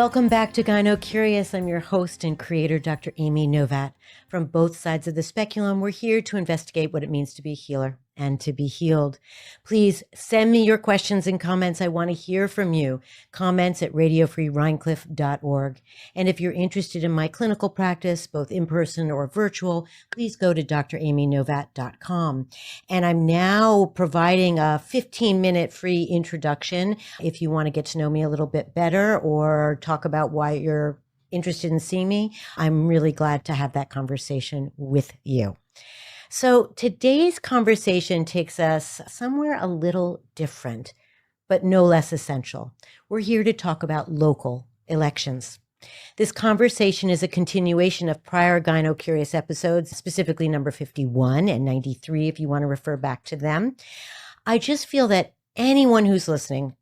Welcome back to GynoCurious. I'm your host and creator, Dr. Amy Novatt. From both sides of the speculum, we're here to investigate what it means to be a healer and to be healed. Please send me your questions and comments. I want to hear from you. Comments at radiofreerhinecliffe.org. And if you're interested in my clinical practice, both in person or virtual, please go to dramynovatt.com. And I'm now providing a 15-minute free introduction if you want to get to know me a little bit better or talk about why you're interested in seeing me. I'm really glad to have that conversation with you. So today's conversation takes us somewhere a little different, but no less essential. We're here to talk about local elections. This conversation is a continuation of prior GynoCurious episodes, specifically number 51 and 93, if you want to refer back to them. I just feel that anyone who's listening,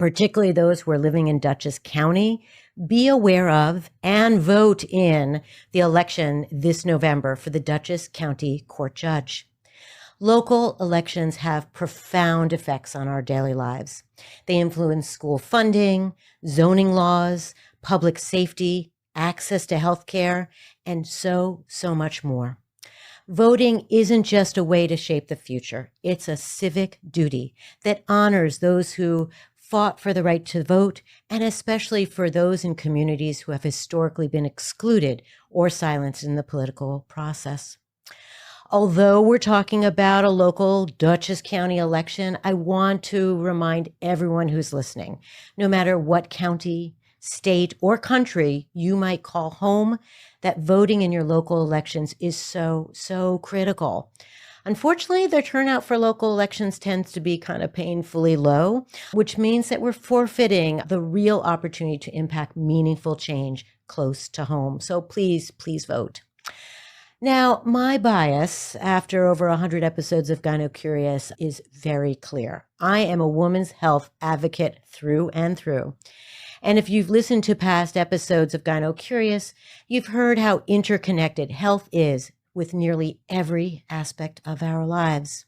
particularly those who are living in Dutchess County, be aware of and vote in the election this November for the Dutchess County Court Judge. Local elections have profound effects on our daily lives. They influence school funding, zoning laws, public safety, access to health care, and so much more. Voting isn't just a way to shape the future. It's a civic duty that honors those who fought for the right to vote, and especially for those in communities who have historically been excluded or silenced in the political process. Although we're talking about a local Dutchess County election, I want to remind everyone who's listening, no matter what county, state, or country you might call home, that voting in your local elections is so critical. Unfortunately, the turnout for local elections tends to be kind of painfully low, which means that we're forfeiting the real opportunity to impact meaningful change close to home. So please vote. Now, my bias after over 100 episodes of GynoCurious is very clear. I am a woman's health advocate through and through. And if you've listened to past episodes of GynoCurious, you've heard how interconnected health is with nearly every aspect of our lives.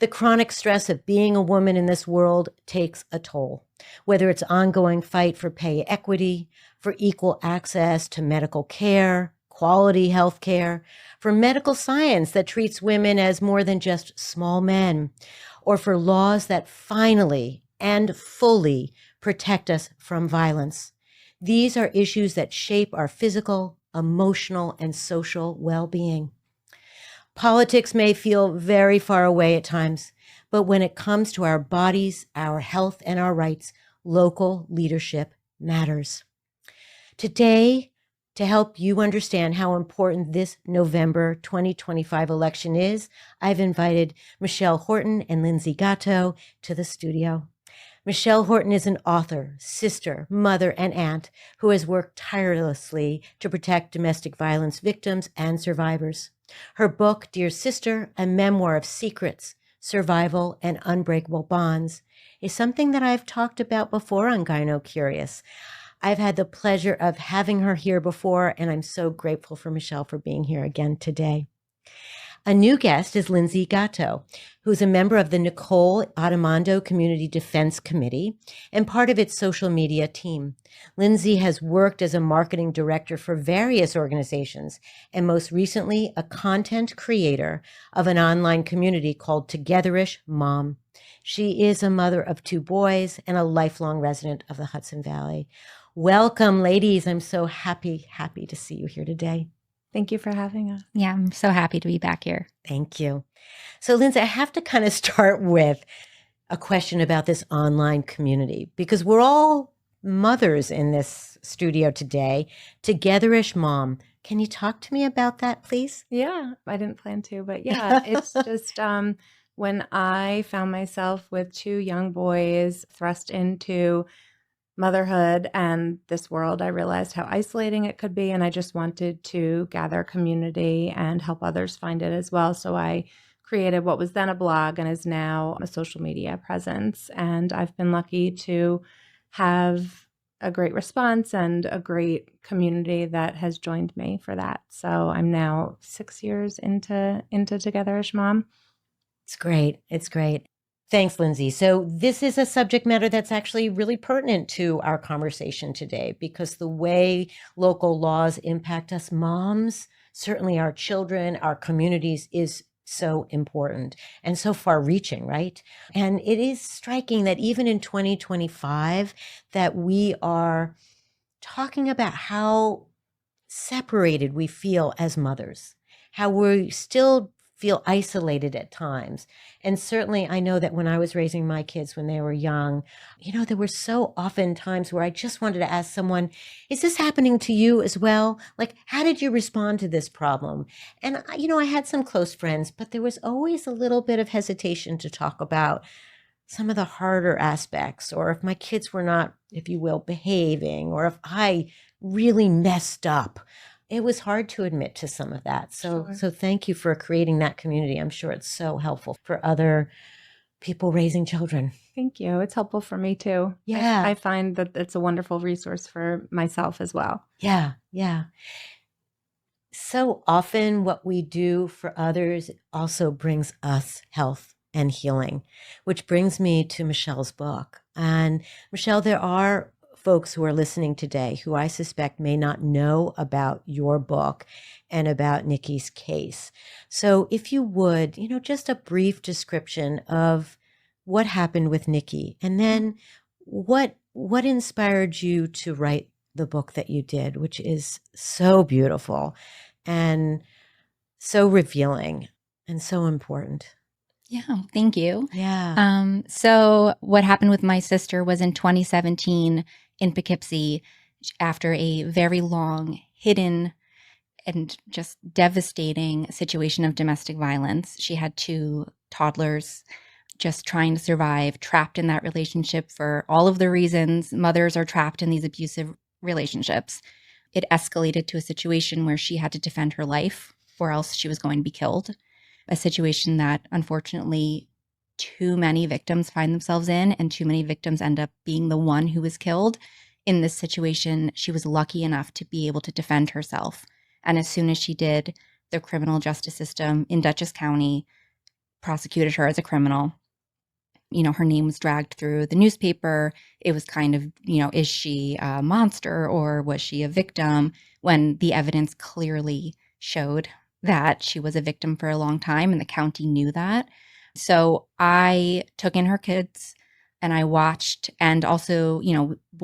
The chronic stress of being a woman in this world takes a toll, whether it's ongoing fight for pay equity, for equal access to medical care, quality health care, for medical science that treats women as more than just small men, or for laws that finally and fully protect us from violence. These are issues that shape our physical, emotional, and social well-being. Politics may feel very far away at times, but when it comes to our bodies, our health, and our rights, local leadership matters. Today, to help you understand how important this November 2025 election is, I've invited Michelle Horton and Linsey Gatto to the studio. Michelle Horton is an author, sister, mother, and aunt who has worked tirelessly to protect domestic violence victims and survivors. Her book, Dear Sister, a memoir of secrets, survival, and unbreakable bonds, is something that I've talked about before on GynoCurious. I've had the pleasure of having her here before, and I'm so grateful for Michelle for being here again today. A new guest is Linsey Gatto, who's a member of the Nicole Addimando Community Defense Committee and part of its social media team. Linsey has worked as a marketing director for various organizations and most recently a content creator of an online community called Togetherish Mom. She is a mother of 2 boys and a lifelong resident of the Hudson Valley. Welcome, ladies. I'm so happy to see you here today. Thank you for having us. Yeah, I'm so happy to be back here. Thank you. So, Linsey, I have to kind of start with a question about this online community because we're all mothers in this studio today. Togetherish Mom. Can you talk to me about that, please? Yeah, I didn't plan to, but yeah, it's just when I found myself with 2 young boys thrust into motherhood and this world, I realized how isolating it could be. And I just wanted to gather community and help others find it as well. So I created what was then a blog and is now a social media presence. And I've been lucky to have a great response and a great community that has joined me for that. So I'm now 6 years into Togetherish Mom. It's great. It's great. Thanks, Linsey. So this is a subject matter that's actually really pertinent to our conversation today because the way local laws impact us moms, certainly our children, our communities, is so important and so far reaching, right? And it is striking that even in 2025 that we are talking about how separated we feel as mothers, how we still feel isolated at times. And certainly I know that when I was raising my kids when they were young, there were so often times where I just wanted to ask someone, is this happening to you as well? Like, how did you respond to this problem? And, I had some close friends, but there was always a little bit of hesitation to talk about some of the harder aspects, or if my kids were not, if you will, behaving, or if I really messed up. It was hard to admit to some of that. So thank you for creating that community. I'm sure it's so helpful for other people raising children. Thank you. It's helpful for me too. Yeah. I find that it's a wonderful resource for myself as well. Yeah. Yeah. So often what we do for others also brings us health and healing, which brings me to Michelle's book. And Michelle, there are folks who are listening today who I suspect may not know about your book and about Nikki's case. So if you would, just a brief description of what happened with Nikki, and then what inspired you to write the book that you did, which is so beautiful and so revealing and so important. Yeah, thank you. Yeah. So what happened with my sister was in 2017 in Poughkeepsie, after a very long, hidden, and just devastating situation of domestic violence. She had 2 toddlers just trying to survive, trapped in that relationship for all of the reasons mothers are trapped in these abusive relationships. It escalated to a situation where she had to defend her life or else she was going to be killed. A situation that unfortunately too many victims find themselves in, and too many victims end up being the one who was killed. In this situation, she was lucky enough to be able to defend herself. And as soon as she did, the criminal justice system in Dutchess County prosecuted her as a criminal. Her name was dragged through the newspaper. It was kind of, is she a monster or was she a victim? When the evidence clearly showed that she was a victim for a long time, and the county knew that. So I took in her kids and I watched, and also,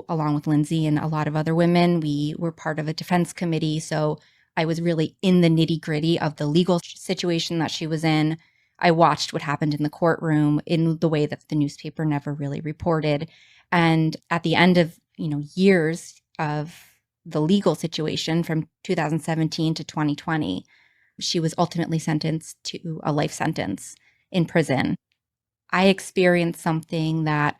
along with Linsey and a lot of other women, we were part of a defense committee. So I was really in the nitty-gritty of the legal situation that she was in. I watched what happened in the courtroom in the way that the newspaper never really reported. And at the end of, years of the legal situation from 2017 to 2020, she was ultimately sentenced to a life sentence in prison. I experienced something that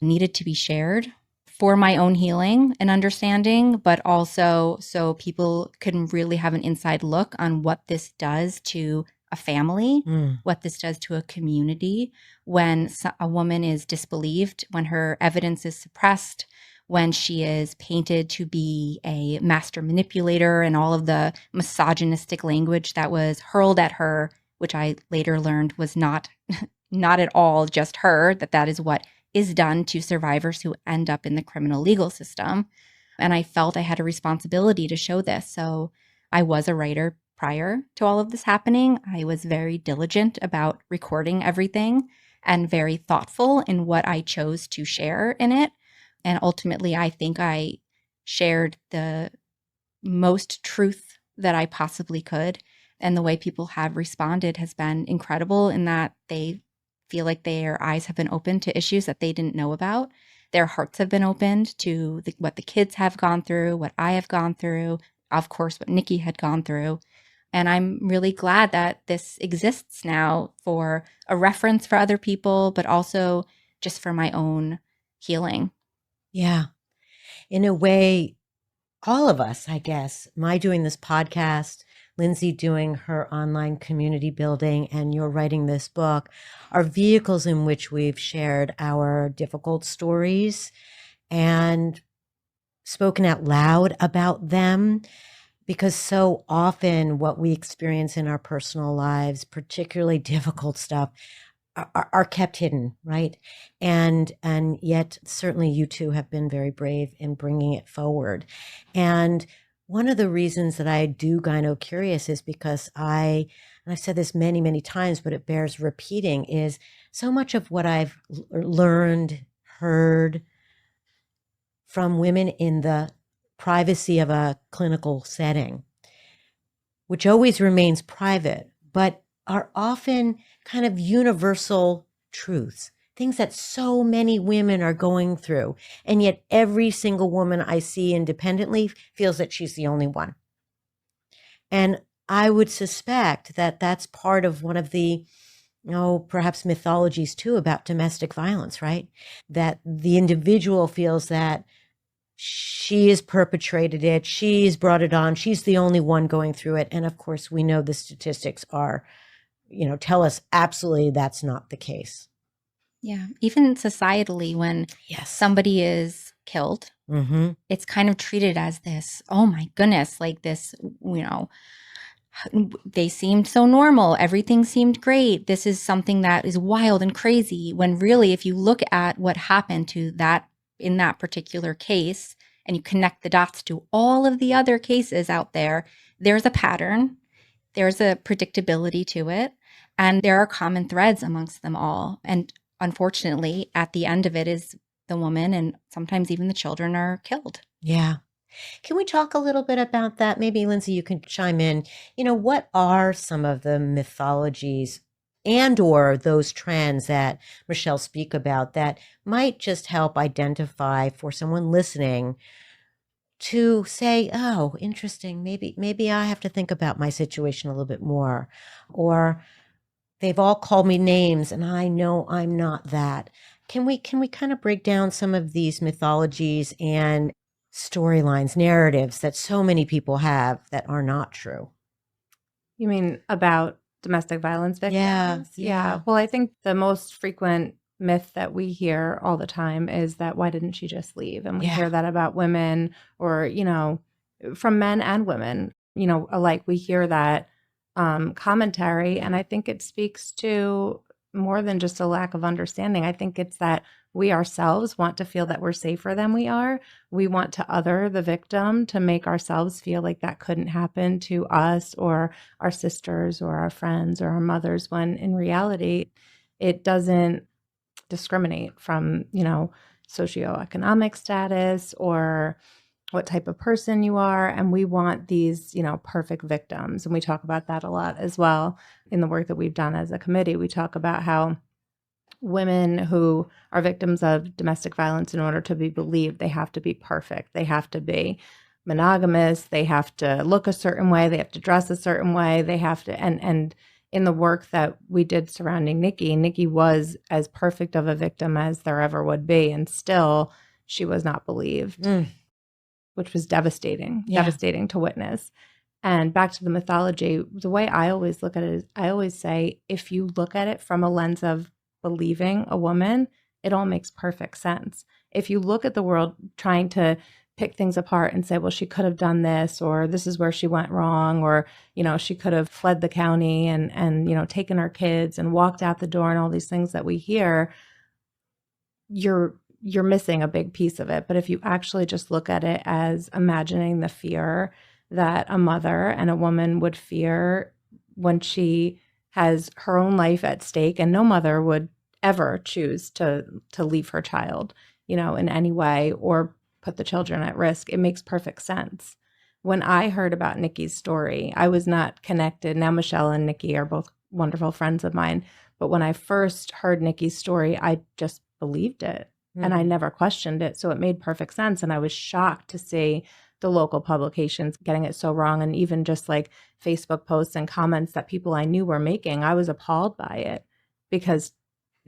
needed to be shared for my own healing and understanding, but also so people can really have an inside look on what this does to a family, what this does to a community when a woman is disbelieved, when her evidence is suppressed, when she is painted to be a master manipulator, and all of the misogynistic language that was hurled at her, which I later learned was not at all just her, that is what is done to survivors who end up in the criminal legal system. And I felt I had a responsibility to show this. So I was a writer prior to all of this happening. I was very diligent about recording everything and very thoughtful in what I chose to share in it. And ultimately, I think I shared the most truth that I possibly could. And the way people have responded has been incredible in that they feel like their eyes have been opened to issues that they didn't know about. Their hearts have been opened to what the kids have gone through, what I have gone through, of course, what Nikki had gone through. And I'm really glad that this exists now for a reference for other people, but also just for my own healing. Yeah. In a way, all of us, I guess, my doing this podcast, Linsey doing her online community building, and you're writing this book, are vehicles in which we've shared our difficult stories and spoken out loud about them. Because so often what we experience in our personal lives, particularly difficult stuff, are kept hidden, right? And yet certainly you two have been very brave in bringing it forward. And one of the reasons that I do GynoCurious is because and I've said this many, many times, but it bears repeating, is so much of what I've learned, heard from women in the privacy of a clinical setting, which always remains private, but are often kind of universal truths, things that so many women are going through. And yet every single woman I see independently feels that she's the only one. And I would suspect that that's part of one of the, perhaps mythologies too about domestic violence, right? That the individual feels that she has perpetrated it, she's brought it on, she's the only one going through it. And of course, we know the statistics are, tell us absolutely that's not the case. Yeah. Even societally, when somebody is killed, it's kind of treated as this, oh my goodness, like this, they seemed so normal. Everything seemed great. This is something that is wild and crazy. When really, if you look at what happened to that in that particular case, and you connect the dots to all of the other cases out there, there's a pattern, there's a predictability to it, and there are common threads amongst them all. And unfortunately, at the end of it is the woman, and sometimes even the children are killed. Yeah. Can we talk a little bit about that? Maybe, Linsey, you can chime in. What are some of the mythologies and or those trends that Michelle speak about that might just help identify for someone listening to say, oh, interesting, maybe I have to think about my situation a little bit more, or they've all called me names and I know I'm not that. Can we kind of break down some of these mythologies and storylines, narratives that so many people have that are not true? You mean about domestic violence victims? Yeah. Well, I think the most frequent myth that we hear all the time is that why didn't she just leave? And we hear that about women or, from men and women, alike. We hear that commentary. And I think it speaks to more than just a lack of understanding. I think it's that we ourselves want to feel that we're safer than we are. We want to other the victim to make ourselves feel like that couldn't happen to us or our sisters or our friends or our mothers, when in reality, it doesn't discriminate from, socioeconomic status or what type of person you are. And we want these, perfect victims. And we talk about that a lot as well in the work that we've done as a committee. We talk about how women who are victims of domestic violence, in order to be believed, they have to be perfect. They have to be monogamous. They have to look a certain way. They have to dress a certain way. They have to, and in the work that we did surrounding Nikki was as perfect of a victim as there ever would be. And still, she was not believed, which was devastating to witness. And back to the mythology, the way I always look at it is I always say, if you look at it from a lens of believing a woman, it all makes perfect sense. If you look at the world trying to pick things apart and say, well, she could have done this, or this is where she went wrong, or, she could have fled the county and taken her kids and walked out the door and all these things that we hear, you're missing a big piece of it. But if you actually just look at it as imagining the fear that a mother and a woman would fear when she has her own life at stake, and no mother would ever choose to leave her child, in any way or put the children at risk, it makes perfect sense. When I heard about Nikki's story, I was not connected. Now Michelle and Nikki are both wonderful friends of mine. But when I first heard Nikki's story, I just believed it. And I never questioned it. So it made perfect sense. And I was shocked to see the local publications getting it so wrong. And even just like Facebook posts and comments that people I knew were making, I was appalled by it. Because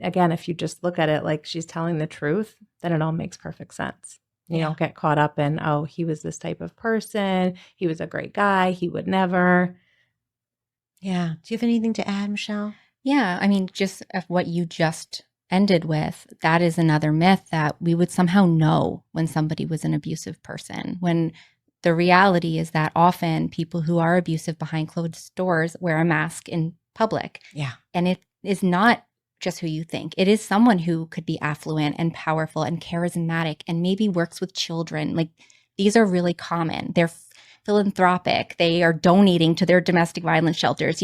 again, if you just look at it like she's telling the truth, then it all makes perfect sense. You don't get caught up in, oh, he was this type of person. He was a great guy. He would never. Yeah. Do you have anything to add, Michelle? Yeah. I mean, just of what you just ended with, that is another myth, that we would somehow know when somebody was an abusive person, when the reality is that often people who are abusive behind closed doors wear a mask in public. Yeah. And it is not just who you think. It is someone who could be affluent and powerful and charismatic and maybe works with children. Like, these are really common. They're philanthropic. They are donating to their domestic violence shelters.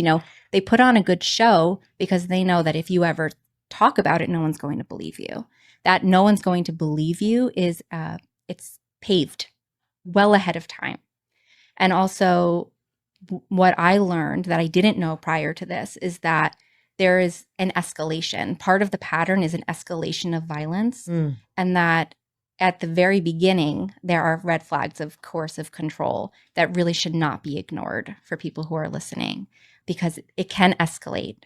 They put on a good show because they know that if you ever talk about it, no one's going to believe you. That no one's going to believe you is it's paved well ahead of time. And also, what I learned that I didn't know prior to this is that there is an escalation. Part of the pattern is an escalation of violence, and that at the very beginning, there are red flags of coercive control that really should not be ignored for people who are listening, because it can escalate.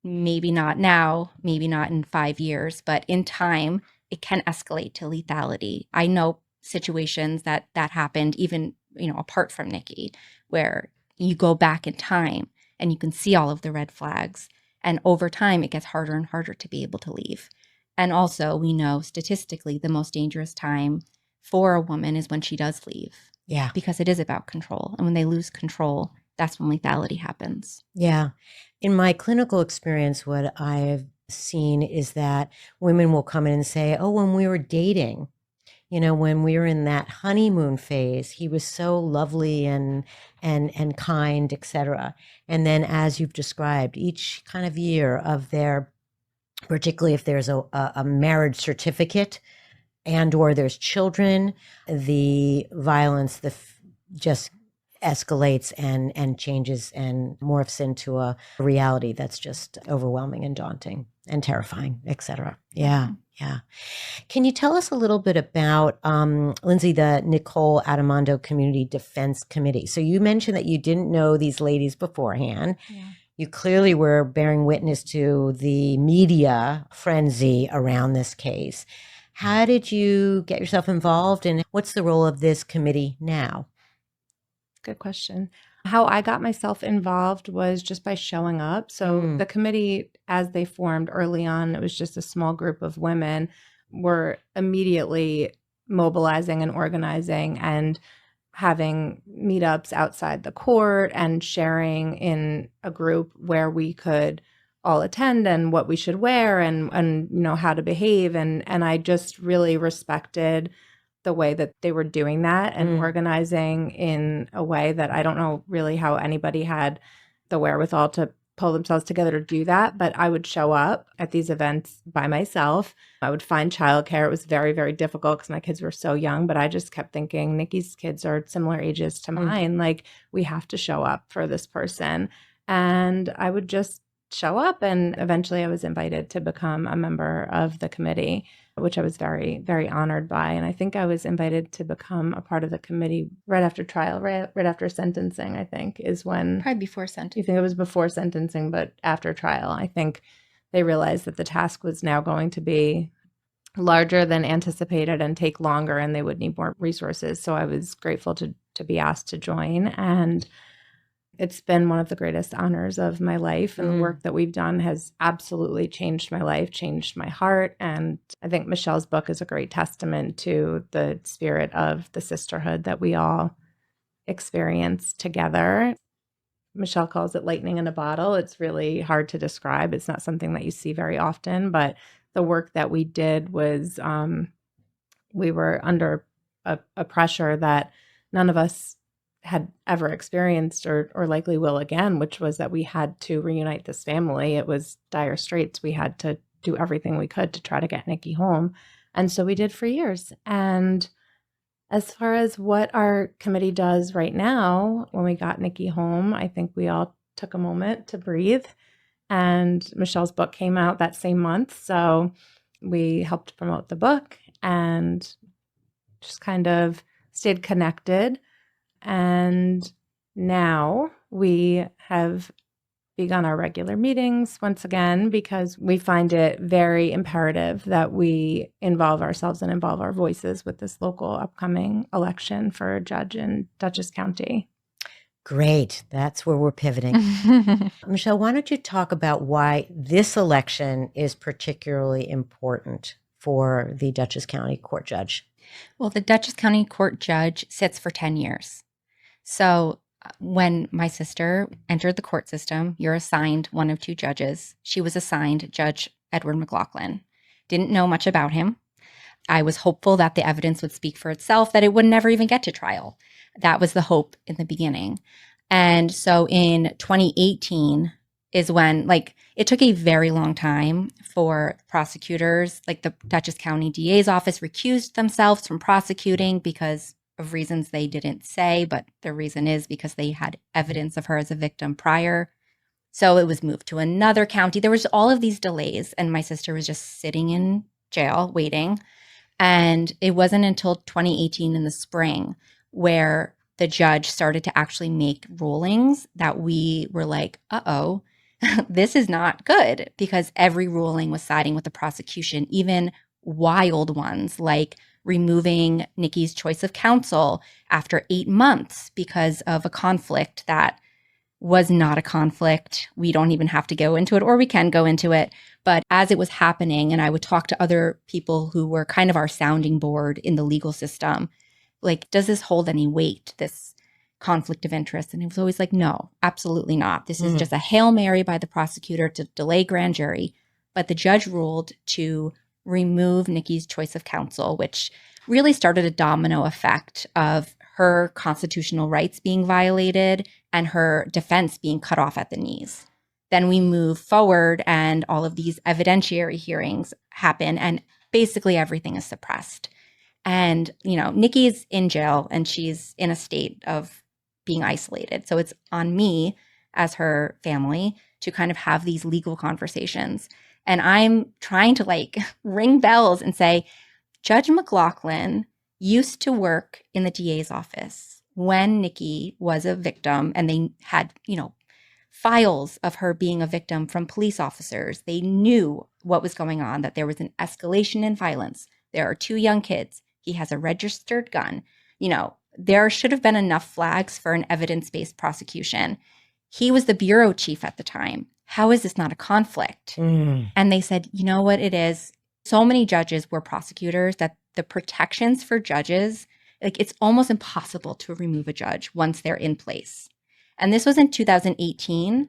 Maybe not now, maybe not in 5 years, but in time, it can escalate to lethality. I know situations that happened even, apart from Nikki, where you go back in time and you can see all of the red flags. And over time, it gets harder and harder to be able to leave. And also, we know statistically the most dangerous time for a woman is when she does leave. Yeah. Because it is about control. And when they lose control, that's when lethality happens. Yeah. In my clinical experience, what I've seen is that women will come in and say, oh, when we were dating, when we were in that honeymoon phase, he was so lovely and kind, etc. And then, as you've described, each kind of year of their, particularly if there's a marriage certificate and or there's children, the violence just escalates and changes and morphs into a reality that's just overwhelming and daunting and terrifying, etc. Yeah. Can you tell us a little bit about, Linsey, the Nicole Addimando Community Defense Committee? So you mentioned that you didn't know these ladies beforehand. Yeah. You clearly were bearing witness to the media frenzy around this case. How did you get yourself involved, and what's the role of this committee now? Good question. How I got myself involved was just by showing up. So the committee, as they formed early on, it was just a small group of women, were immediately mobilizing and organizing and having meetups outside the court and sharing in a group where we could all attend and what we should wear and how to behave. And I just really respected the way that they were doing that and organizing in a way that I don't know really how anybody had the wherewithal to pull themselves together to do that. But I would show up at these events by myself. I would find childcare. It was very, very difficult because my kids were so young, but I just kept thinking Nikki's kids are similar ages to mine. Like, we have to show up for this person. And I would just show up, and eventually I was invited to become a member of the committee, which I was very, very honored by. And I think I was invited to become a part of the committee right after trial, right after sentencing, I think, is when. Probably before sentencing. You think it was before sentencing, but after trial. I think they realized that the task was now going to be larger than anticipated and take longer, and they would need more resources. So I was grateful to be asked to join. And it's been one of the greatest honors of my life, and the work that we've done has absolutely changed my life, changed my heart. And I think Michelle's book is a great testament to the spirit of the sisterhood that we all experience together. Michelle calls it lightning in a bottle. It's really hard to describe. It's not something that you see very often, but the work that we did was we were under a pressure that none of us had ever experienced or likely will again, which was that we had to reunite this family. It was dire straits. We had to do everything we could to try to get Nikki home. And so we did for years. And as far as what our committee does right now, when we got Nikki home, I think we all took a moment to breathe. And Michelle's book came out that same month. So we helped promote the book and just kind of stayed connected. And now we have begun our regular meetings once again because we find it very imperative that we involve ourselves and involve our voices with this local upcoming election for a judge in Dutchess County. Great. That's where we're pivoting. Michelle, why don't you talk about why this election is particularly important for the Dutchess County Court Judge? Well, the Dutchess County Court Judge sits for 10 years. So when my sister entered the court system, you're assigned one of two judges. She was assigned Judge Edward McLaughlin. Didn't know much about him. I was hopeful that the evidence would speak for itself, that it would never even get to trial. That was the hope in the beginning. And so in 2018 is when, like, it took a very long time for prosecutors, like the Dutchess County DA's office recused themselves from prosecuting because of reasons they didn't say, but the reason is because they had evidence of her as a victim prior. So it was moved to another county. There was all of these delays, and my sister was just sitting in jail waiting. And it wasn't until 2018 in the spring where the judge started to actually make rulings that we were like, uh-oh, this is not good, because every ruling was siding with the prosecution, even wild ones like removing Nikki's choice of counsel after 8 months because of a conflict that was not a conflict. We don't even have to go into it, or we can go into it. But as it was happening, and I would talk to other people who were kind of our sounding board in the legal system, like, does this hold any weight, this conflict of interest? And it was always like, no, absolutely not. This is just a Hail Mary by the prosecutor to delay grand jury. But the judge ruled to remove Nikki's choice of counsel, which really started a domino effect of her constitutional rights being violated and her defense being cut off at the knees. Then we move forward and all of these evidentiary hearings happen, and basically everything is suppressed. And, you know, Nikki is in jail and she's in a state of being isolated. So it's on me as her family to kind of have these legal conversations. And I'm trying to like ring bells and say, Judge McLaughlin used to work in the DA's office when Nikki was a victim, and they had, you know, files of her being a victim from police officers. They knew what was going on, that there was an escalation in violence. There are 2 young kids. He has a registered gun. You know, there should have been enough flags for an evidence-based prosecution. He was the bureau chief at the time. How is this not a conflict? And they said, you know what it is? So many judges were prosecutors that the protections for judges, like, it's almost impossible to remove a judge once they're in place. And this was in 2018.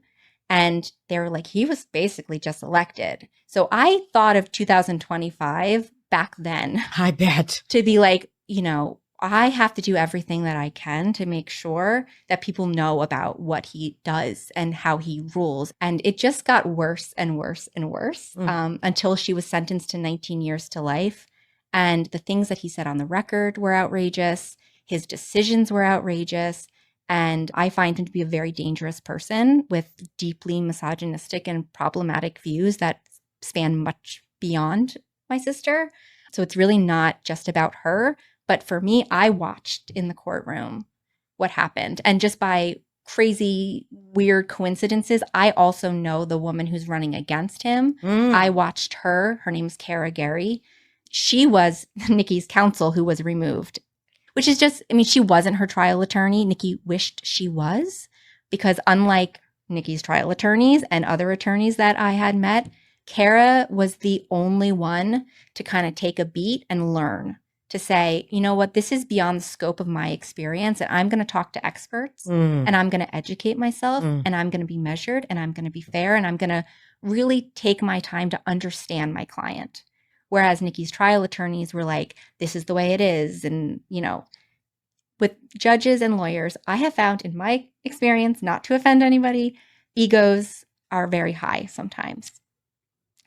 And they were like, he was basically just elected. So I thought of 2025 back then. I bet. To be like, you know, I have to do everything that I can to make sure that people know about what he does and how he rules. And it just got worse and worse and worse until she was sentenced to 19 years to life. And the things that he said on the record were outrageous. His decisions were outrageous. And I find him to be a very dangerous person with deeply misogynistic and problematic views that span much beyond my sister. So it's really not just about her. But for me, I watched in the courtroom what happened. And just by crazy, weird coincidences, I also know the woman who's running against him. I watched her. Her name's Kara Gary. She was Nikki's counsel who was removed, which is just, I mean, she wasn't her trial attorney. Nikki wished she was, because unlike Nikki's trial attorneys and other attorneys that I had met, Kara was the only one to kind of take a beat and learn, to say, you know what, this is beyond the scope of my experience, and I'm going to talk to experts and I'm going to educate myself and I'm going to be measured and I'm going to be fair and I'm going to really take my time to understand my client. Whereas Nikki's trial attorneys were like, this is the way it is. And, you know, with judges and lawyers, I have found in my experience, not to offend anybody, egos are very high sometimes.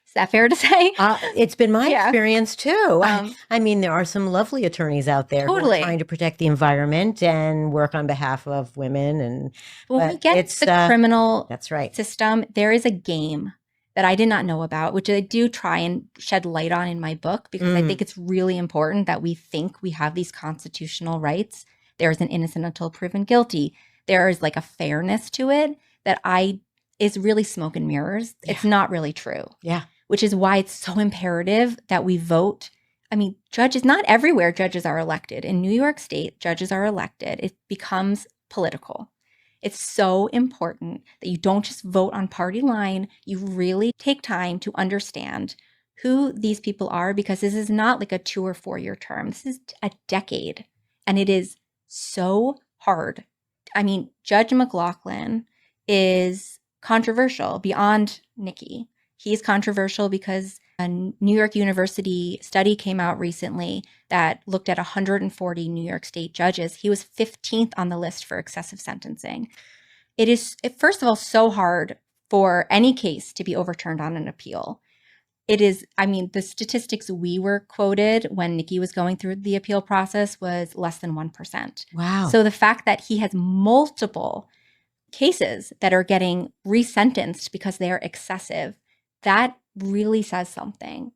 Is that fair to say? It's been my experience too. I mean, there are some lovely attorneys out there who are trying to protect the environment and work on behalf of women. And when we get the criminal system, there is a game that I did not know about, which I do try and shed light on in my book, because I think it's really important that we think we have these constitutional rights. There is an innocent until proven guilty. There is like a fairness to it that is really smoke and mirrors. Yeah. It's not really true. Yeah. Which is why it's so imperative that we vote. I mean, judges, not everywhere judges are elected. In New York State, judges are elected. It becomes political. It's so important that you don't just vote on party line. You really take time to understand who these people are, because this is not like a 2 or 4 year term. This is a decade. And it is so hard. I mean, Judge McLaughlin is controversial beyond Nikki. He's controversial because a New York University study came out recently that looked at 140 New York State judges. He was 15th on the list for excessive sentencing. It is, first of all, so hard for any case to be overturned on an appeal. It is, I mean, the statistics we were quoted when Nikki was going through the appeal process was less than 1%. Wow. So the fact that he has multiple cases that are getting resentenced because they are excessive, that really says something.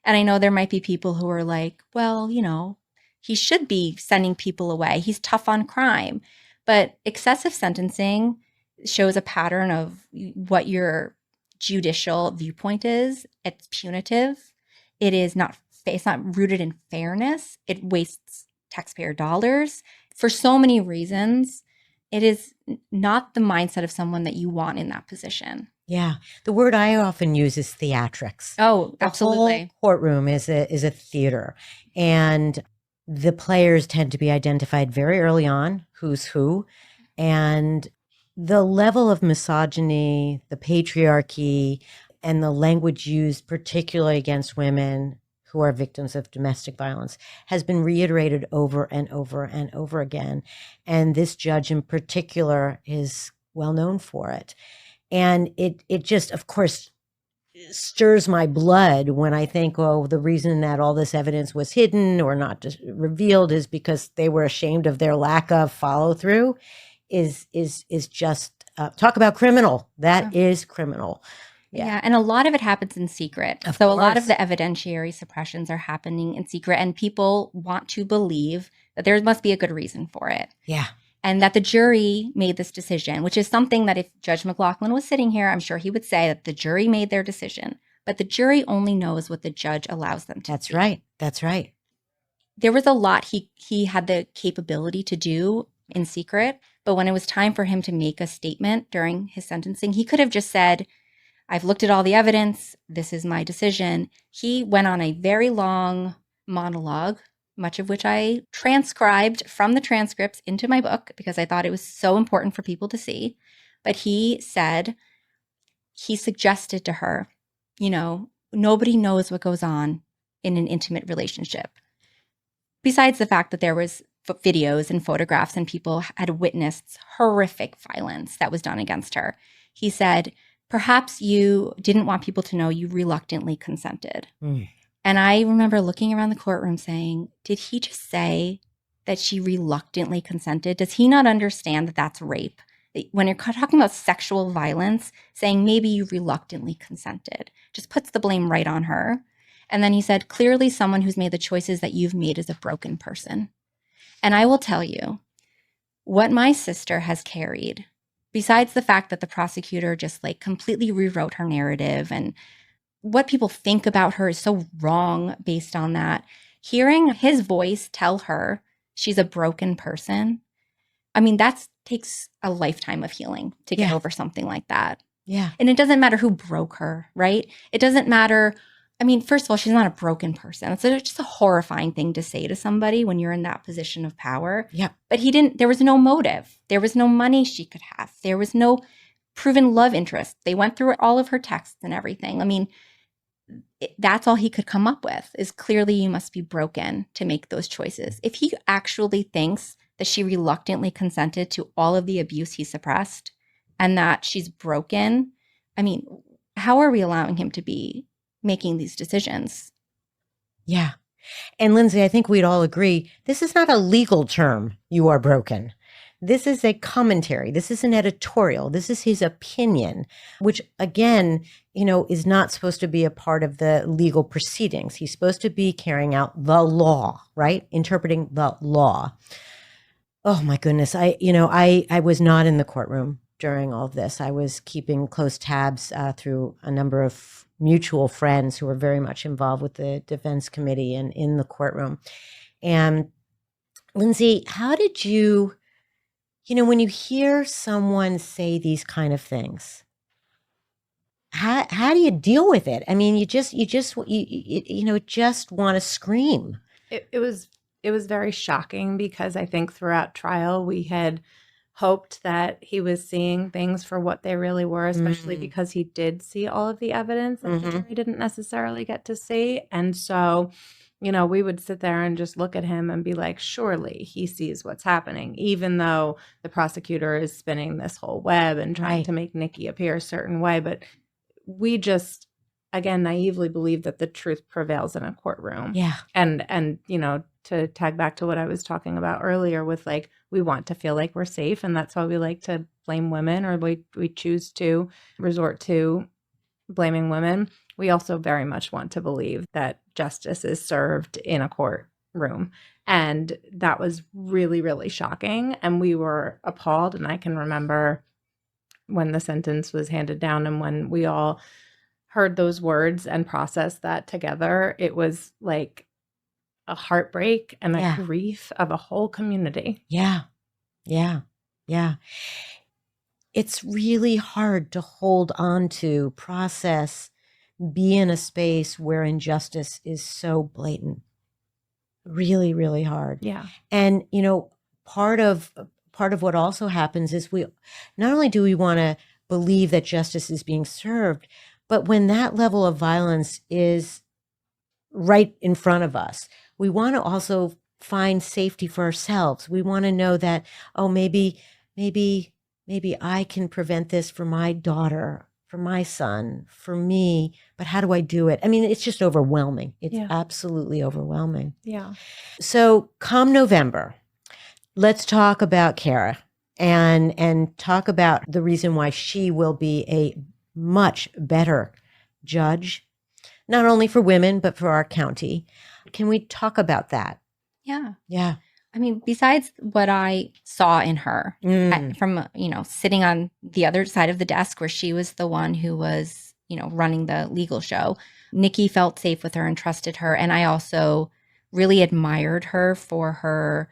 And I know there might be people who are like, well, you know, he should be sending people away. He's tough on crime. But excessive sentencing shows a pattern of what your judicial viewpoint is. It's punitive. It's not rooted in fairness. It wastes taxpayer dollars for so many reasons. It is not the mindset of someone that you want in that position. Yeah. The word I often use is theatrics. Oh, absolutely. The whole courtroom is a theater. And the players tend to be identified very early on, who's who. And the level of misogyny, the patriarchy, and the language used particularly against women who are victims of domestic violence has been reiterated over and over and over again. And this judge in particular is well known for it. And it just, of course, stirs my blood when I think, oh, the reason that all this evidence was hidden or not revealed is because they were ashamed of their lack of follow through is just, talk about criminal. That is criminal. Yeah. And a lot of it happens in secret. Of so course. A lot of the evidentiary suppressions are happening in secret, and people want to believe that there must be a good reason for it. Yeah. And that the jury made this decision, which is something that if Judge McLaughlin was sitting here, I'm sure he would say that the jury made their decision. But the jury only knows what the judge allows them to That's see. right. That's right. There was a lot he had the capability to do in secret, but when it was time for him to make a statement during his sentencing, he could have just said, I've looked at all the evidence. This is my decision. He went on a very long monologue, much of which I transcribed from the transcripts into my book because I thought it was so important for people to see. But he suggested to her, you know, nobody knows what goes on in an intimate relationship. Besides the fact that there was videos and photographs and people had witnessed horrific violence that was done against her. He said, perhaps you didn't want people to know you reluctantly consented. And I remember looking around the courtroom saying, did he just say that she reluctantly consented? Does he not understand that that's rape? When you're talking about sexual violence, saying maybe you reluctantly consented just puts the blame right on her. And then he said, clearly someone who's made the choices that you've made is a broken person. And I will tell you, what my sister has carried, besides the fact that the prosecutor just like completely rewrote her narrative and what people think about her is so wrong based on that, hearing his voice tell her she's a broken person, I mean, that takes a lifetime of healing to get over something like that. Yeah. And it doesn't matter who broke her, right? It doesn't matter. I mean, first of all, she's not a broken person. It's just a horrifying thing to say to somebody when you're in that position of power. Yeah. But there was no motive. There was no money she could have. There was no proven love interest. They went through all of her texts and everything. I mean, that's all he could come up with is clearly you must be broken to make those choices. If he actually thinks that she reluctantly consented to all of the abuse he suppressed and that she's broken, I mean, how are we allowing him to be making these decisions? Yeah. And Linsey, I think we'd all agree, this is not a legal term, you are broken. This is a commentary. This is an editorial. This is his opinion, which again, you know, is not supposed to be a part of the legal proceedings. He's supposed to be carrying out the law, right? Interpreting the law. Oh my goodness. I was not in the courtroom during all of this. I was keeping close tabs through a number of mutual friends who were very much involved with the defense committee and in the courtroom. And Linsey, how did you when you hear someone say these kind of things, how do you deal with it? I mean, you just want to scream. It was very shocking because I think throughout trial we had hoped that he was seeing things for what they really were, especially because he did see all of the evidence that the jury didn't necessarily get to see. And so, we would sit there and just look at him and be like, surely he sees what's happening, even though the prosecutor is spinning this whole web and trying to make Nikki appear a certain way. But we just, again, naively believe that the truth prevails in a courtroom. Yeah. And to tag back to what I was talking about earlier with like, we want to feel like we're safe. And that's why we like to blame women, or we choose to resort to blaming women. We also very much want to believe that justice is served in a courtroom. And that was really, really shocking. And we were appalled. And I can remember when the sentence was handed down and when we all heard those words and processed that together, it was like a heartbreak and a grief of a whole community. Yeah. Yeah. Yeah. It's really hard to hold on to, process, be in a space where injustice is so blatant. Really, really hard. Yeah. And, part of what also happens is we not only do we want to believe that justice is being served, but when that level of violence is right in front of us, we want to also find safety for ourselves. We want to know that, oh, maybe I can prevent this for my daughter, for my son, for me, but how do I do it? I mean, it's just overwhelming. It's absolutely overwhelming. Yeah. So come November, let's talk about Kara and talk about the reason why she will be a much better judge, not only for women, but for our county. Can we talk about that? Yeah. Yeah. I mean, besides what I saw in her from, sitting on the other side of the desk where she was the one who was, running the legal show, Nikki felt safe with her and trusted her. And I also really admired her for her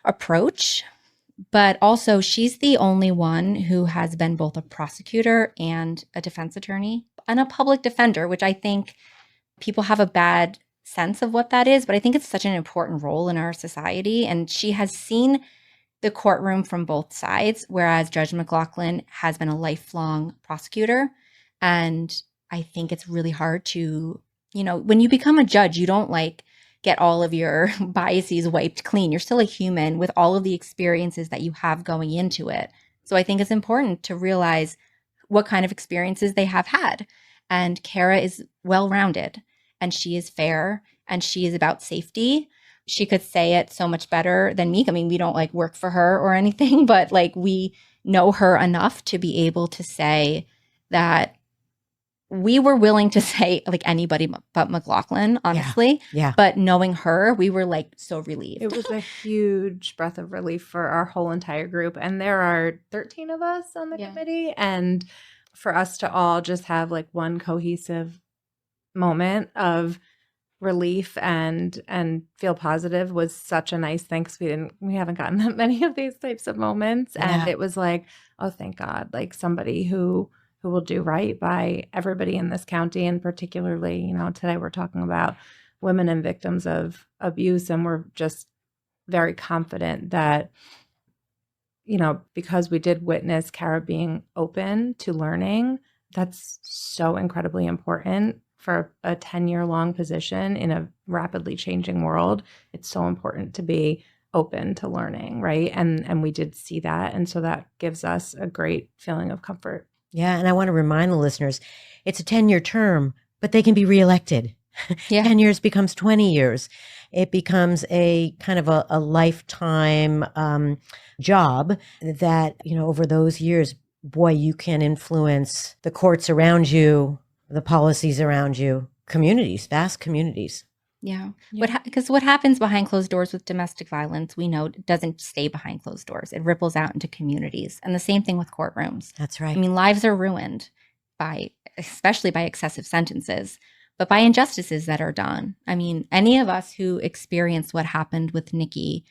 approach. But also, she's the only one who has been both a prosecutor and a defense attorney and a public defender, which I think people have a bad sense of what that is, but I think it's such an important role in our society. And she has seen the courtroom from both sides, whereas Judge McLaughlin has been a lifelong prosecutor. And I think it's really hard to, when you become a judge, you don't get all of your biases wiped clean. You're still a human with all of the experiences that you have going into it. So I think it's important to realize what kind of experiences they have had. And Kara is well-rounded. And she is fair, and she is about safety. She could say it so much better than me. I mean, we don't work for her or anything, but we know her enough to be able to say that we were willing to say anybody but McLaughlin, honestly. Yeah. But knowing her, we were so relieved. It was a huge breath of relief for our whole entire group. And there are 13 of us on the committee. And for us to all just have one cohesive moment of relief and feel positive was such a nice thing, because we haven't gotten that many of these types of moments. And it was oh, thank God, somebody who will do right by everybody in this county. And particularly, today we're talking about women and victims of abuse. And we're just very confident that, because we did witness Kara being open to learning, that's so incredibly important for a 10-year-long position in a rapidly changing world. It's so important to be open to learning, right? And we did see that. And so that gives us a great feeling of comfort. Yeah. And I want to remind the listeners, it's a 10-year term, but they can be reelected. Yeah. 10 years becomes 20 years. It becomes a kind of a lifetime job that, over those years, boy, you can influence the courts around you, the policies around you, communities, vast communities. Yeah. Because what happens behind closed doors with domestic violence, we know it doesn't stay behind closed doors. It ripples out into communities. And the same thing with courtrooms. That's right. I mean, lives are ruined especially by excessive sentences, but by injustices that are done. I mean, any of us who experienced what happened with Nikki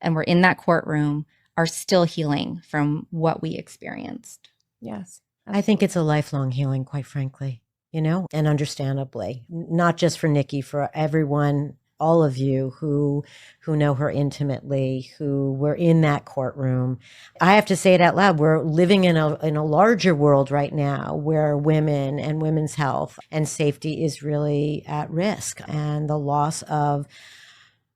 and were in that courtroom are still healing from what we experienced. Yes. I think it's a lifelong healing, quite frankly, and understandably, not just for Nikki, for everyone all of you who know her intimately, who were in that courtroom. I have to say it out loud. We're living in a larger world right now where women and women's health and safety is really at risk, and the loss of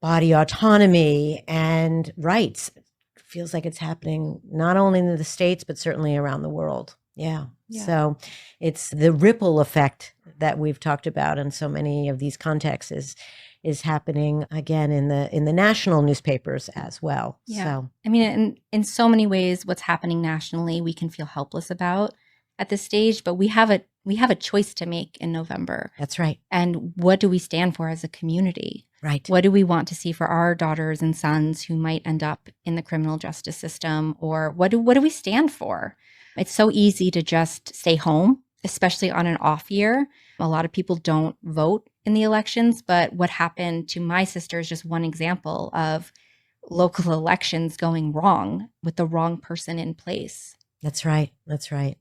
body autonomy and rights feels like it's happening not only in the States, but certainly around the world. Yeah. So it's the ripple effect that we've talked about in so many of these contexts is happening again in the national newspapers as well. Yeah. So I mean, in so many ways, what's happening nationally, we can feel helpless about at this stage, but we have a choice to make in November. that's right. And what do we stand for as a community? Right. What do we want to see for our daughters and sons who might end up in the criminal justice system? Or what do we stand for? It's so easy to just stay home, especially on an off year. A lot of people don't vote in the elections, but what happened to my sister is just one example of local elections going wrong with the wrong person in place. That's right. That's right.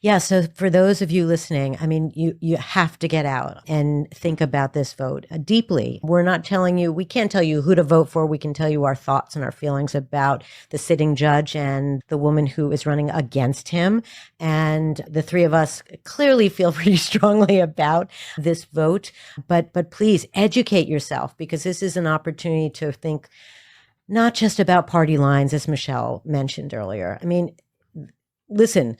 Yeah. So for those of you listening, I mean, you have to get out and think about this vote deeply. We're not telling you, we can't tell you who to vote for. We can tell you our thoughts and our feelings about the sitting judge and the woman who is running against him. And the three of us clearly feel pretty strongly about this vote. But please educate yourself, because this is an opportunity to think not just about party lines, as Michelle mentioned earlier. I mean, listen,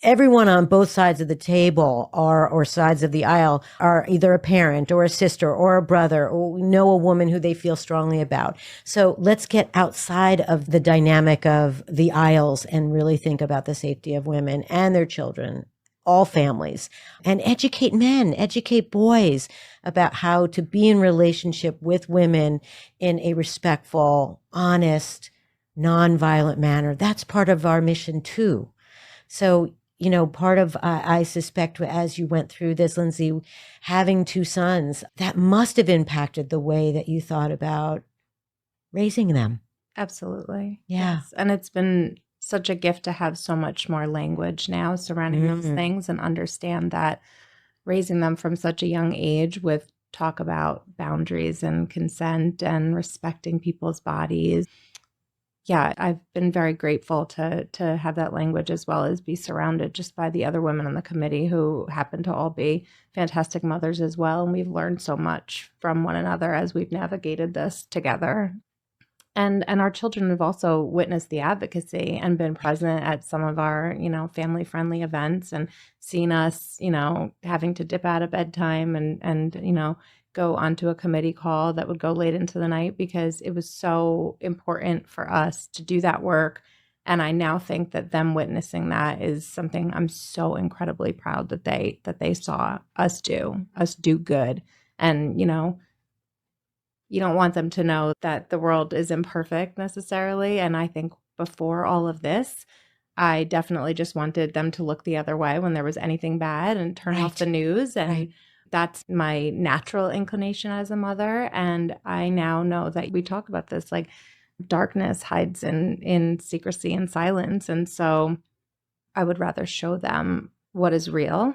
everyone on both sides of the table or sides of the aisle are either a parent or a sister or a brother, or know a woman who they feel strongly about. So let's get outside of the dynamic of the aisles and really think about the safety of women and their children, all families, and educate men, educate boys about how to be in relationship with women in a respectful, honest, nonviolent manner. That's part of our mission too. So, part of, I suspect, as you went through this, Linsey, having two sons, that must have impacted the way that you thought about raising them. Absolutely. Yeah. Yes. And it's been such a gift to have so much more language now surrounding those things, and understand that raising them from such a young age with talk about boundaries and consent and respecting people's bodies. Yeah, I've been very grateful to have that language, as well as be surrounded just by the other women on the committee who happen to all be fantastic mothers as well. And we've learned so much from one another as we've navigated this together. And our children have also witnessed the advocacy and been present at some of our, family-friendly events, and seen us, having to dip out of bedtime and go onto a committee call that would go late into the night, because it was so important for us to do that work. And I now think that them witnessing that is something I'm so incredibly proud that they saw us do good. And, you don't want them to know that the world is imperfect necessarily. And I think before all of this, I definitely just wanted them to look the other way when there was anything bad and turn off the news. And that's my natural inclination as a mother. And I now know that we talk about this, like, darkness hides in secrecy and silence. And so I would rather show them what is real,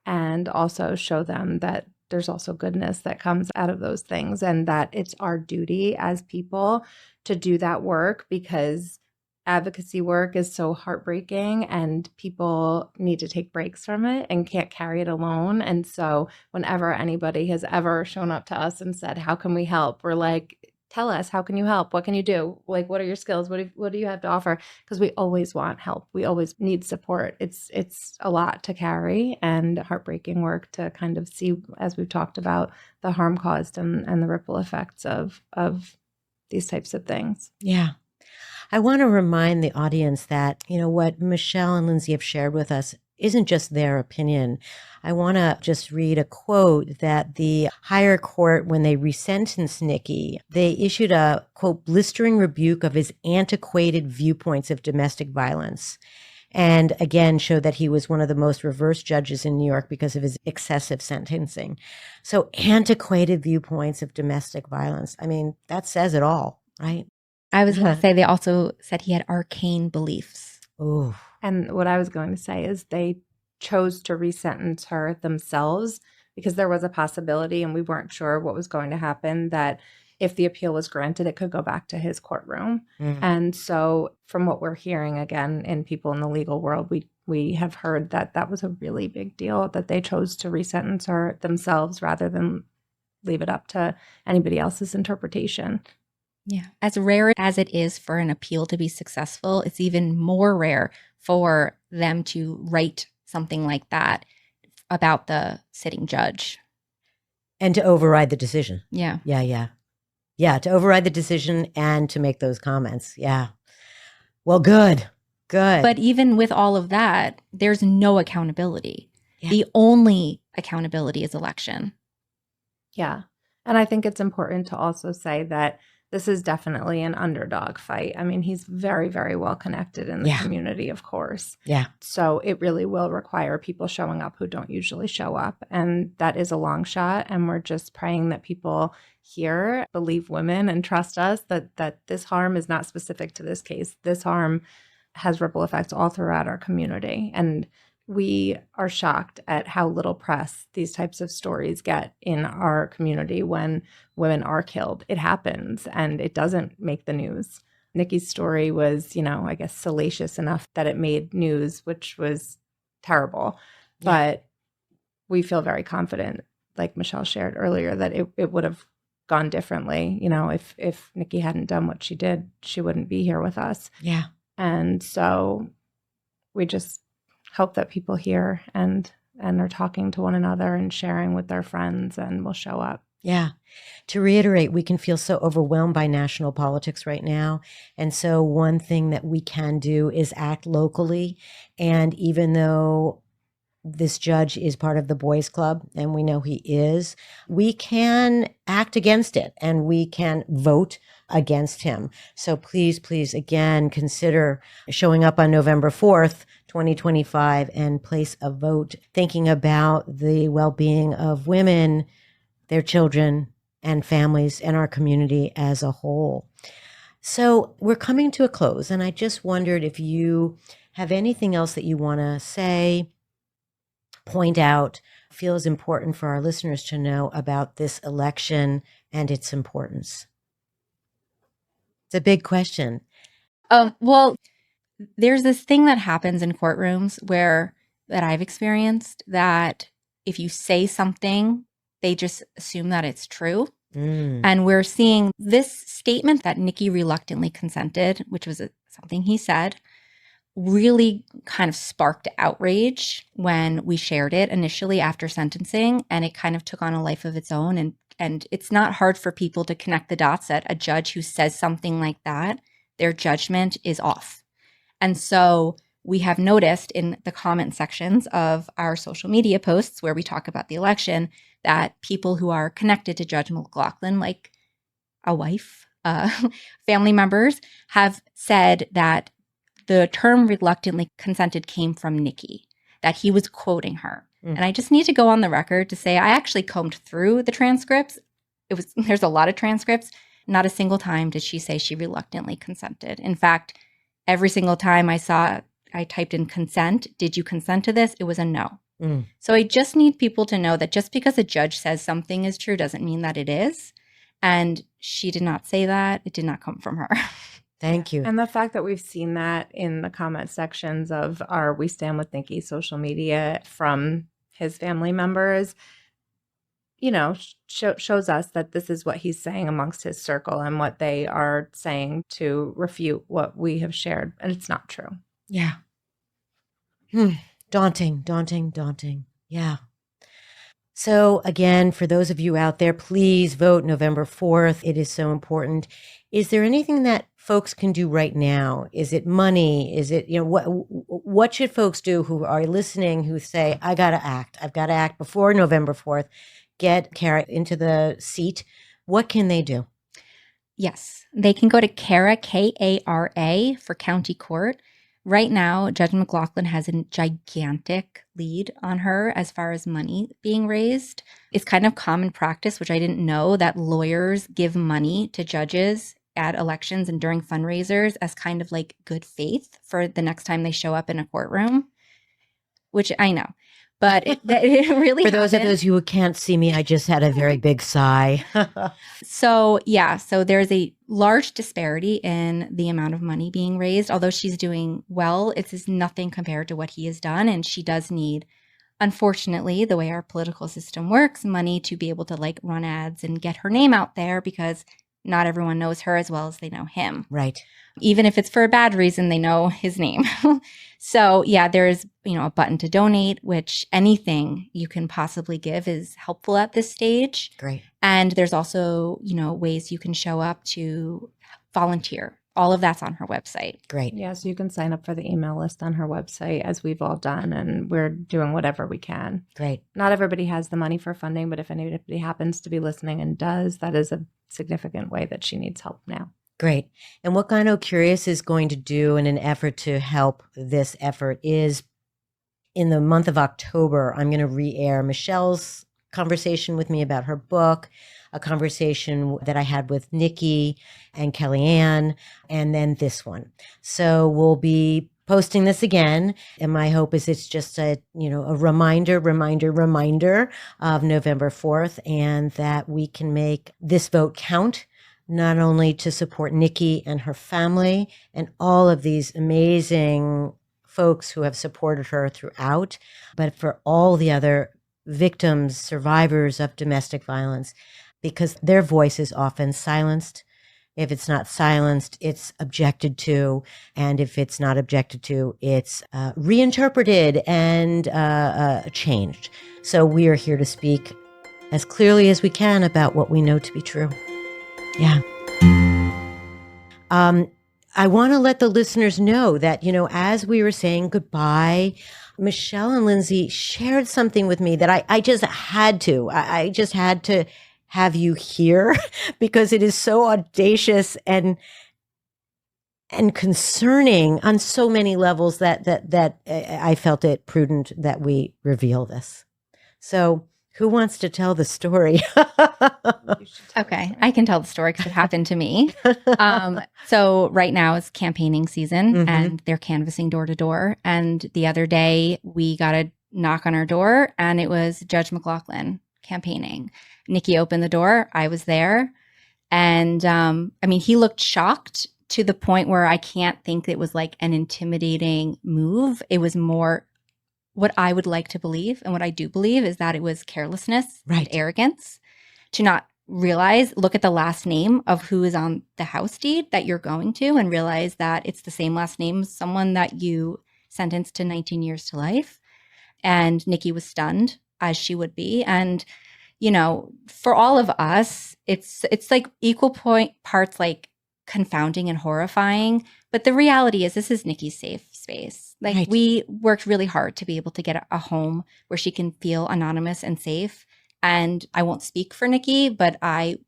and also show them that there's also goodness that comes out of those things, and that it's our duty as people to do that work, because advocacy work is so heartbreaking and people need to take breaks from it and can't carry it alone. And so whenever anybody has ever shown up to us and said, how can we help? We're like, tell us, how can you help? What can you do? Like, what are your skills? What do you have to offer? Because we always want help. We always need support. It's a lot to carry, and heartbreaking work to kind of see, as we've talked about, the harm caused and the ripple effects of these types of things. Yeah. I want to remind the audience that, what Michelle and Linsey have shared with us isn't just their opinion. I want to just read a quote that the higher court, when they resentenced Nikki, they issued a, quote, blistering rebuke of his antiquated viewpoints of domestic violence. And again, showed that he was one of the most reverse judges in New York because of his excessive sentencing. So antiquated viewpoints of domestic violence. I mean, that says it all, right? I was going to say, they also said he had arcane beliefs. Oh, And what I was going to say is they chose to resentence her themselves because there was a possibility, and we weren't sure what was going to happen, that if the appeal was granted, it could go back to his courtroom. And so from what we're hearing, again, in people in the legal world, we have heard that that was a really big deal, that they chose to resentence her themselves rather than leave it up to anybody else's interpretation. Yeah. As rare as it is for an appeal to be successful, it's even more rare for them to write something like that about the sitting judge. And to override the decision. Yeah. Yeah, to override the decision and to make those comments. Yeah. Well, good. But even with all of that, there's no accountability. Yeah. The only accountability is election. Yeah. And I think it's important to also say that this is definitely an underdog fight. I mean, he's very, very well connected in the community, of course. Yeah. So it really will require people showing up who don't usually show up. And that is a long shot. And we're just praying that people here believe women and trust us, that this harm is not specific to this case. This harm has ripple effects all throughout our community. And we are shocked at how little press these types of stories get in our community when women are killed. It happens, and it doesn't make the news. Nikki's story was, I guess, salacious enough that it made news, which was terrible. Yeah. But we feel very confident, like Michelle shared earlier, that it would have gone differently. If Nikki hadn't done what she did, she wouldn't be here with us. Yeah. And so we just hope that people hear and are talking to one another and sharing with their friends, and will show up. Yeah. To reiterate, we can feel so overwhelmed by national politics right now. And so one thing that we can do is act locally. And even though this judge is part of the boys club, and we know he is, we can act against it, and we can vote against him. So please, again, consider showing up on November 4th, 2025, and place a vote, thinking about the well-being of women, their children, and families, and our community as a whole. So we're coming to a close, and I just wondered if you have anything else that you want to say, point out, feel is important for our listeners to know about this election and its importance. It's a big question. Well, there's this thing that happens in courtrooms that I've experienced, that if you say something, they just assume that it's true. And we're seeing this statement that Nikki reluctantly consented, which was something he said, really kind of sparked outrage when we shared it initially after sentencing, and it kind of took on a life of its own. And it's not hard for people to connect the dots that a judge who says something like that, their judgment is off. And so we have noticed in the comment sections of our social media posts where we talk about the election that people who are connected to Judge McLaughlin, like a wife, family members, have said that the term reluctantly consented came from Nikki, that he was quoting her. And I just need to go on the record to say I actually combed through the transcripts. There's a lot of transcripts. Not a single time did she say she reluctantly consented. In fact, every single time I typed in consent, did you consent to this? It was a no. So I just need people to know that just because a judge says something is true doesn't mean that it is. And she did not say that. It did not come from her. Thank you. And the fact that we've seen that in the comment sections of our We Stand With Nikki social media from his family members, shows us that this is what he's saying amongst his circle and what they are saying to refute what we have shared. And it's not true. Yeah. Daunting. Yeah. So again, for those of you out there, please vote November 4th. It is so important. Is there anything that folks can do right now? Is it money? Is it, what should folks do who are listening, who say, I've got to act before November 4th, get Kara into the seat? What can they do? Yes, they can go to Kara, Kara, for county court. Right now, Judge McLaughlin has a gigantic lead on her as far as money being raised. It's kind of common practice, which I didn't know, that lawyers give money to judges at elections and during fundraisers as kind of like good faith for the next time they show up in a courtroom. which I know. But it really For those of happened. those who can't see me, I just had a very big sigh. So there's a large disparity in the amount of money being raised. Although she's doing well, it is nothing compared to what he has done. And she does need, unfortunately, the way our political system works, money to be able to like run ads and get her name out there, because not everyone knows her as well as they know him. Right. Even if it's for a bad reason, they know his name. So yeah, there's, a button to donate, which anything you can possibly give is helpful at this stage. Great. And there's also, ways you can show up to volunteer. All of that's on her website. Great. Yeah, so you can sign up for the email list on her website, as we've all done, and we're doing whatever we can. Great. Not everybody has the money for funding, but if anybody happens to be listening and does, that is a significant way that she needs help now. Great. And what GynoCurious is going to do in an effort to help this effort is, in the month of October, I'm going to re-air Michelle's conversation with me about her book, a conversation that I had with Nikki and Kellyanne, and then this one. So we'll be posting this again. And my hope is it's just a reminder of November 4th, and that we can make this vote count, not only to support Nikki and her family and all of these amazing folks who have supported her throughout, but for all the other victims, survivors of domestic violence, because their voice is often silenced. If it's not silenced, it's objected to. And if it's not objected to, it's reinterpreted and changed. So we are here to speak as clearly as we can about what we know to be true. Yeah. I want to let the listeners know that, as we were saying goodbye, Michelle and Linsey shared something with me that I just had to. I just had to have you hear because it is so audacious and concerning on so many levels that I felt it prudent that we reveal this. So who wants to tell the story? Okay, I can tell the story because it happened to me. So right now it's campaigning season, and they're canvassing door to door. And the other day we got a knock on our door, and it was Judge McLaughlin campaigning. Nikki opened the door. I was there. And he looked shocked to the point where I can't think it was like an intimidating move. It was more what I would like to believe, and what I do believe, is that it was carelessness and arrogance to not realize, look at the last name of who is on the house deed that you're going to, and realize that it's the same last name as someone that you sentenced to 19 years to life. And Nikki was stunned, as she would be. And, for all of us, it's like equal parts like confounding and horrifying. But the reality is, this is Nikki's safe space. Like, we worked really hard to be able to get a home where she can feel anonymous and safe. And I won't speak for Nikki, but I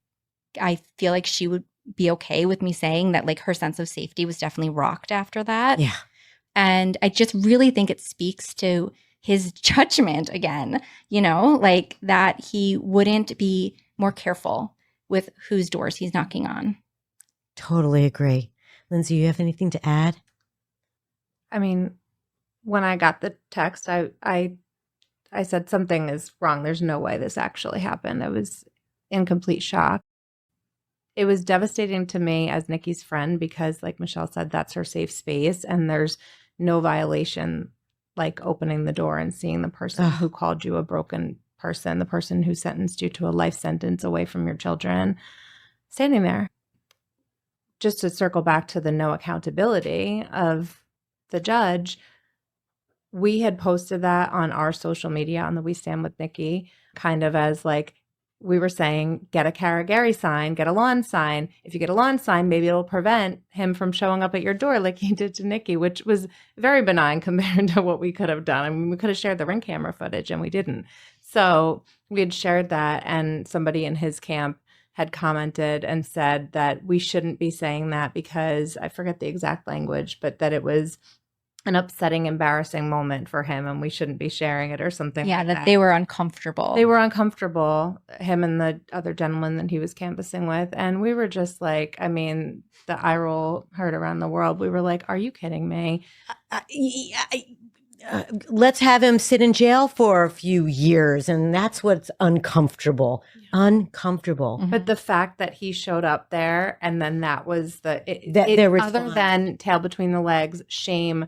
feel like she would be okay with me saying that, like, her sense of safety was definitely rocked after that. Yeah. And I just really think it speaks to his judgment again, like that he wouldn't be more careful with whose doors he's knocking on. Totally agree. Linsey, you have anything to add? When I got the text, I said something is wrong. There's no way this actually happened. I was in complete shock. It was devastating to me as Nikki's friend because, like Michelle said, that's her safe space, and there's no violation like opening the door and seeing the person who called you a broken person, the person who sentenced you to a life sentence away from your children, standing there. Just to circle back to the no accountability of the judge, we had posted that on our social media on the We Stand With Nikki, kind of as like, we were saying, get a Cara Gary sign, get a lawn sign. If you get a lawn sign, maybe it'll prevent him from showing up at your door like he did to Nikki, which was very benign compared to what we could have done. We could have shared the Ring camera footage, and we didn't. So we had shared that, and somebody in his camp had commented and said that we shouldn't be saying that because, I forget the exact language, but that it was an upsetting, embarrassing moment for him, and we shouldn't be sharing it or something. Yeah, like that they were uncomfortable. They were uncomfortable, him and the other gentleman that he was canvassing with. And we were just like, the eye roll heard around the world. We were like, are you kidding me? let's have him sit in jail for a few years. And that's what's uncomfortable. Uncomfortable. But the fact that he showed up there and then that was their response. Other than tail between the legs, shame,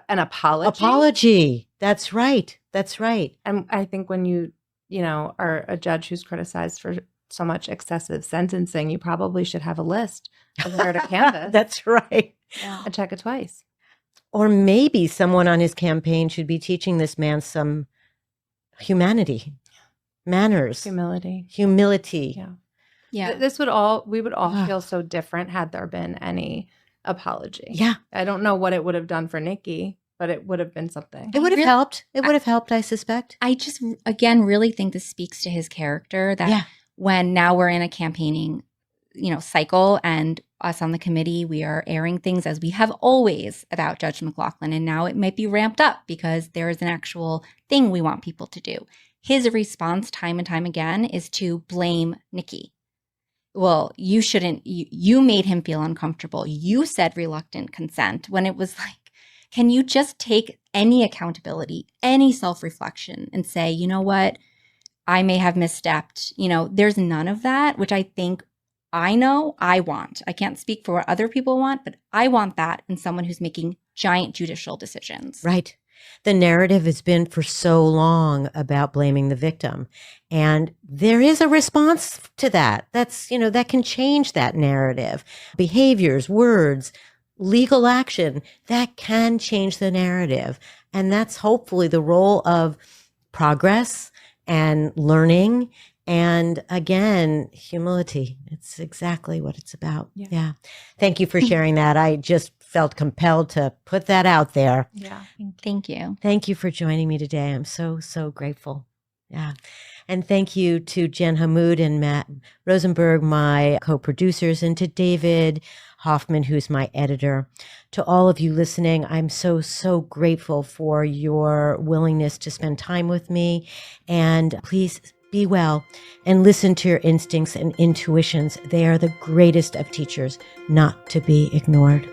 an apology. Apology. That's right. That's right. And I think when you are a judge who's criticized for so much excessive sentencing, you probably should have a list of where to canvas. That's right. And check it twice. Or maybe someone on his campaign should be teaching this man some humanity, manners, Humility. humility. Yeah. We would all feel so different had there been any apology. Yeah. I don't know what it would have done for Nikki, but it would have been something. It would have helped. It would have helped, I suspect. I just, again, really think this speaks to his character that when now we're in a campaigning, cycle and us on the committee, we are airing things as we have always about Judge McLaughlin. And now it might be ramped up because there is an actual thing we want people to do. His response time and time again is to blame Nikki. Well, you shouldn't, you made him feel uncomfortable. You said reluctant consent when it was like, can you just take any accountability, any self-reflection and say, you know what, I may have misstepped. There's none of that, which I think I know I want. I can't speak for what other people want, but I want that in someone who's making giant judicial decisions. Right. The narrative has been for so long about blaming the victim. And there is a response to that. That's, that can change that narrative. Behaviors, words, legal action, that can change the narrative. And that's hopefully the role of progress and learning. And again, humility. It's exactly what it's about. Yeah. Thank you for sharing that. I just felt compelled to put that out there. Yeah. Thank you. Thank you for joining me today. I'm so, so grateful. Yeah. And thank you to Jen Hammoud and Matt Rosenberg, my co-producers, and to David Hoffman, who's my editor. To all of you listening, I'm so, so grateful for your willingness to spend time with me. And please be well and listen to your instincts and intuitions. They are the greatest of teachers, not to be ignored.